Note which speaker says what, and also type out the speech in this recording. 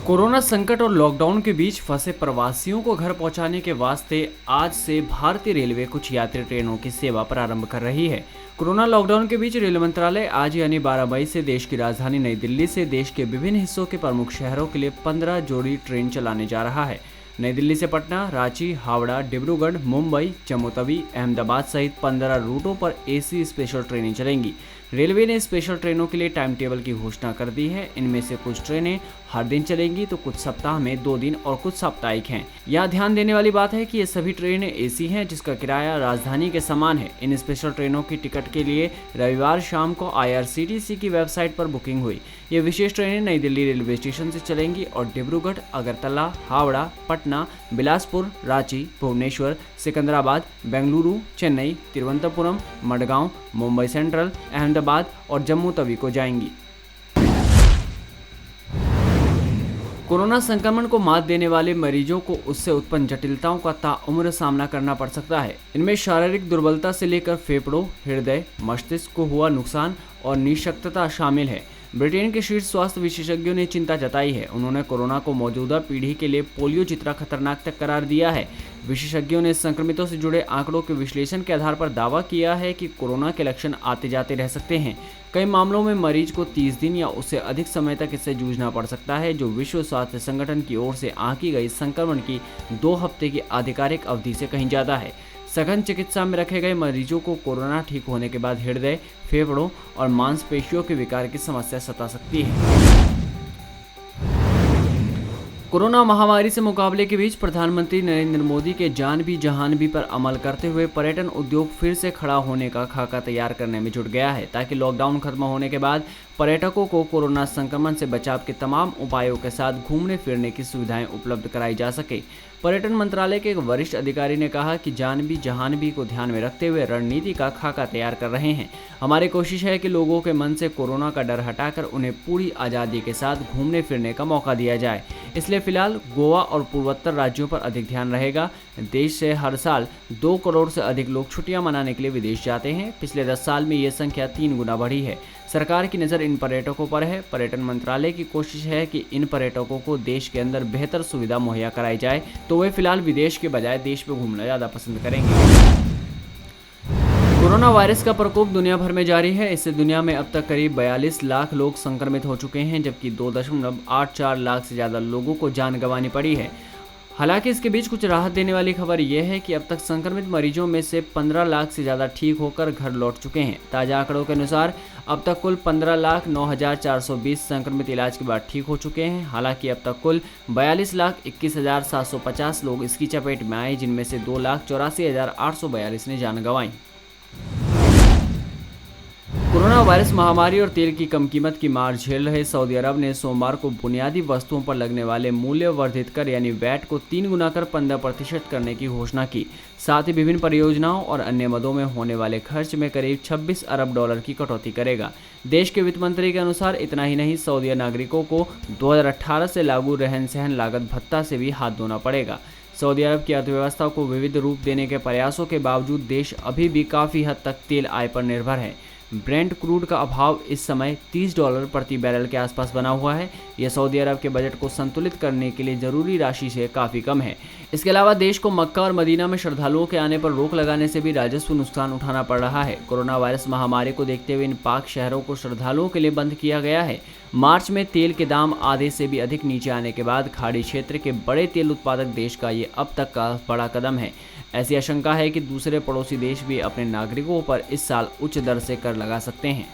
Speaker 1: Corona संकट और lockdown के बीच फंसे प्रवासियों को घर पहुंचाने के वास्ते आज से भारतीय रेलवे कुछ यात्री ट्रेनों की सेवा प्रारंभ कर रही है। कोरोना लॉकडाउन के बीच रेल मंत्रालय आज यानी 12 मई से देश की राजधानी नई दिल्ली से देश के विभिन्न हिस्सों के प्रमुख शहरों के लिए 15 जोड़ी ट्रेन चलाने जा रहा है। नई दिल्ली से पटना, रांची, हावड़ा, डिब्रूगढ़, मुंबई, जम्मू तवी, अहमदाबाद सहित 15 रूटों पर एसी स्पेशल ट्रेनें चलेंगी। रेलवे ने स्पेशल ट्रेनों के लिए टाइम टेबल की घोषणा कर दी है। इनमें से कुछ ट्रेनें हर दिन चलेंगी तो कुछ सप्ताह में 2 दिन और कुछ साप्ताहिक हैं। यहाँ ध्यान देने वाली बात है कि ये सभी ट्रेनें एसी हैं जिसका किराया राजधानी के समान है। इन स्पेशल ट्रेनों की टिकट के लिए रविवार शाम को IRCTC की वेबसाइट पर बुकिंग हुई। ये विशेष ट्रेनें नई दिल्ली रेलवे स्टेशन से चलेंगी और डिब्रूगढ़, अगरतला, हावड़ा, पटना, बिलासपुर, रांची, भुवनेश्वर, सिकंदराबाद, बेंगलुरु, चेन्नई, तिरुवनंतपुरम, मडगांव, मुंबई सेंट्रल, अहमदाबाद और जम्मू तवी को जाएंगी। कोरोना संक्रमण को मात देने वाले मरीजों को उससे उत्पन्न जटिलताओं का ताउम्र सामना करना पड़ सकता है। इनमें शारीरिक दुर्बलता से लेकर फेफड़ों, हृदय, मस्तिष्क को हुआ नुकसान और निःशक्तता शामिल है। ब्रिटेन के शीर्ष स्वास्थ्य विशेषज्ञों ने चिंता जताई है। उन्होंने कोरोना को मौजूदा पीढ़ी के लिए पोलियो जितना खतरनाक तक करार दिया है। विशेषज्ञों ने संक्रमितों से जुड़े आंकड़ों के विश्लेषण के आधार पर दावा किया है कि कोरोना के लक्षण आते जाते रह सकते हैं। कई मामलों में मरीज को 30 दिन या उससे अधिक समय तक इससे जूझना पड़ सकता है, जो विश्व स्वास्थ्य संगठन की ओर से आंकी गई संक्रमण की 2 हफ्ते की आधिकारिक अवधि से कहीं ज़्यादा है। सघन चिकित्सा में रखे गए मरीजों को कोरोना ठीक होने के बाद हृदय, फेफड़ों और मांसपेशियों के विकार की समस्या सता सकती है। कोरोना महामारी से मुकाबले के बीच प्रधानमंत्री नरेंद्र मोदी के जान भी जहान भी पर अमल करते हुए पर्यटन उद्योग फिर से खड़ा होने का खाका तैयार करने में जुट गया है, ताकि लॉकडाउन खत्म होने के बाद पर्यटकों को कोरोना संक्रमण से बचाव के तमाम उपायों के साथ घूमने फिरने की सुविधाएं उपलब्ध कराई जा सके। पर्यटन मंत्रालय के एक वरिष्ठ अधिकारी ने कहा कि जान भी जहान भी को ध्यान में रखते हुए रणनीति का खाका तैयार कर रहे हैं। हमारी कोशिश है कि लोगों के मन से कोरोना का डर हटाकर उन्हें पूरी आज़ादी के साथ घूमने फिरने का मौका दिया जाए। इसलिए फिलहाल गोवा और पूर्वोत्तर राज्यों पर अधिक ध्यान रहेगा। देश से हर साल 2 करोड़ से अधिक लोग छुट्टियां मनाने के लिए विदेश जाते हैं। पिछले 10 साल में ये संख्या 3 गुना बढ़ी है। सरकार की नज़र इन पर्यटकों पर है। पर्यटन मंत्रालय की कोशिश है कि इन पर्यटकों को देश के अंदर बेहतर सुविधा मुहैया कराई जाए, तो वे फिलहाल विदेश के बजाय देश में घूमना ज़्यादा पसंद करेंगे। कोरोना वायरस का प्रकोप दुनिया भर में जारी है। इससे दुनिया में अब तक करीब 42 लाख लोग संक्रमित हो चुके हैं, जबकि 2.84 लाख से ज़्यादा लोगों को जान गंवानी पड़ी है। हालांकि इसके बीच कुछ राहत देने वाली खबर यह है कि अब तक संक्रमित मरीजों में से 15 लाख से ज़्यादा ठीक होकर घर लौट चुके हैं। ताज़ा आंकड़ों के अनुसार अब तक कुल 15,09,420 संक्रमित इलाज के बाद ठीक हो चुके हैं। हालांकि अब तक कुल 42,21,750 लोग इसकी चपेट में आए, जिनमें से 2,84,842 ने जान गंवाई। कोरोना वायरस महामारी और तेल की कम कीमत की मार झेल रहे सऊदी अरब ने सोमवार को बुनियादी वस्तुओं पर लगने वाले मूल्य वर्धित कर यानी वैट को 3 गुना कर 15% करने की घोषणा की। साथ ही विभिन्न परियोजनाओं और अन्य मदों में होने वाले खर्च में करीब 26 अरब डॉलर की कटौती करेगा। देश के वित्त मंत्री के अनुसार इतना ही नहीं, सऊदी नागरिकों को 2018 से लागू रहन सहन लागत भत्ता से भी हाथ धोना पड़ेगा। सऊदी अरब की अर्थव्यवस्था को विविध रूप देने के प्रयासों के बावजूद देश अभी भी काफ़ी हद तक तेल आय पर निर्भर है। ब्रेंट क्रूड का अभाव इस समय $30 प्रति बैरल के आसपास बना हुआ है। यह सऊदी अरब के बजट को संतुलित करने के लिए जरूरी राशि से काफ़ी कम है। इसके अलावा देश को मक्का और मदीना में श्रद्धालुओं के आने पर रोक लगाने से भी राजस्व नुकसान उठाना पड़ रहा है। कोरोना वायरस महामारी को देखते हुए इन पाक शहरों को श्रद्धालुओं के लिए बंद किया गया है। मार्च में तेल के दाम आधे से भी अधिक नीचे आने के बाद खाड़ी क्षेत्र के बड़े तेल उत्पादक देश का ये अब तक का बड़ा कदम है। ऐसी आशंका है कि दूसरे पड़ोसी देश भी अपने नागरिकों पर इस साल उच्च दर से कर लगा सकते हैं।